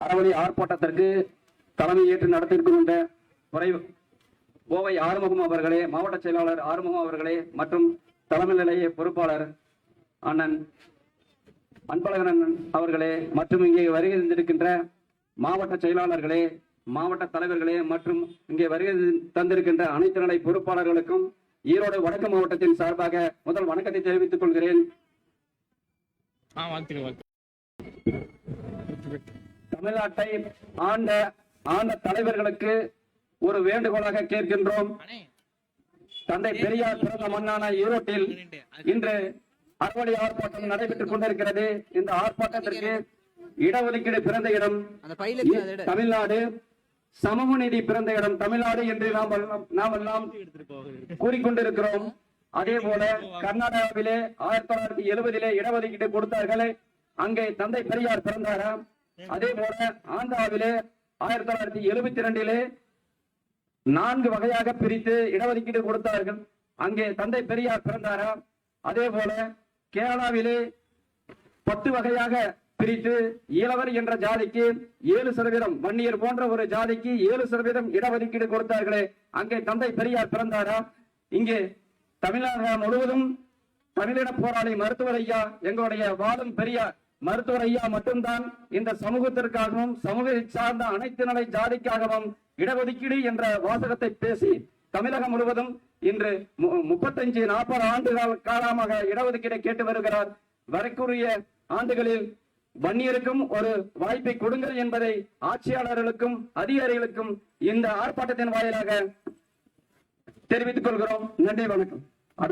அறவழி ஆர்ப்பாட்டத்திற்கு தலைமை ஏற்று நடத்தியிருக்கின்ற கோவை ஆறுமுகம் அவர்களே, மாவட்ட செயலாளர் ஆறுமுகம் அவர்களே மற்றும் தலைமை நிலைய பொறுப்பாளர் அண்ணன் அன்பழகன் அவர்களே மற்றும் இங்கே வருகை தந்திருக்கின்ற மாவட்ட செயலாளர்களே, மாவட்ட தலைவர்களே மற்றும் இங்கே வருகை தந்திருக்கின்ற அனைத்து நிலை பொறுப்பாளர்களுக்கும் ஈரோடு வடக்கு மாவட்டத்தின் சார்பாக முதல் வணக்கத்தை தெரிவித்துக் கொள்கிறேன். தமிழ்நாட்டை ஆண்ட தலைவர்களுக்கு ஒரு வேண்டுகோளாக கேட்கின்றோம். தந்தை பெரியார் பிறந்த மண்ணான ஈரோட்டில் இன்று அறவழி ஆர்ப்பாட்டம் நடைபெற்றுக் கொண்டிருக்கிறது. இந்த ஆர்ப்பாட்டத்திற்கு இடஒதுக்கீடு பிறந்த இடம் தமிழ்நாடு, சமூக நீதி பிறந்த இடம் தமிழ்நாடு என்று நாம் எல்லாம் கூறிக்கொண்டிருக்கிறோம். அதே போல கர்நாடகாவிலே 1970 இடஒதுக்கீடு கொடுத்தார்களே, அங்கே தந்தை பெரியார் பிறந்தாராம். அதே போல ஆந்திராவிலே 1972 4 வகையாக பிரித்து இடஒதுக்கீடு கொடுத்தார்கள். அங்கே தந்தை பெரியார் பிறந்தாராம். அதே போல கேரளாவிலே 10 வகையாக பிரித்து ஈழவர் என்ற ஜாதிக்கு 7%, வன்னியர் போன்ற ஒரு ஜாதிக்கு 7% இடஒதுக்கீடு கொடுத்தார்களே, அங்கே தந்தை பெரியார் பிறந்தாராம். இங்கே தமிழ்நாடு முழுவதும் தமிழின போராளி மருத்துவர் ஐயா, எங்களுடைய வாழும் பெரியார் மருத்துவர் ஐயா மட்டும்தான் இந்த சமூகத்திற்காகவும் சமூகத்தை சார்ந்த அனைத்து நிலை ஜாதிக்காகவும் இடஒதுக்கீடு என்ற வாசகத்தை பேசி தமிழகம் முழுவதும் இன்று 35-40 ஆண்டுகள் காலமாக இடஒதுக்கீடை கேட்டு வருகிறார். வரக்கூடிய ஆண்டுகளில் வன்னியருக்கும் ஒரு வாய்ப்பை கொடுங்கள் என்பதை ஆட்சியாளர்களுக்கும் அதிகாரிகளுக்கும் இந்த ஆர்ப்பாட்டத்தின் வாயிலாக தெரிவித்துக் கொள்கிறோம். நன்றி, வணக்கம்.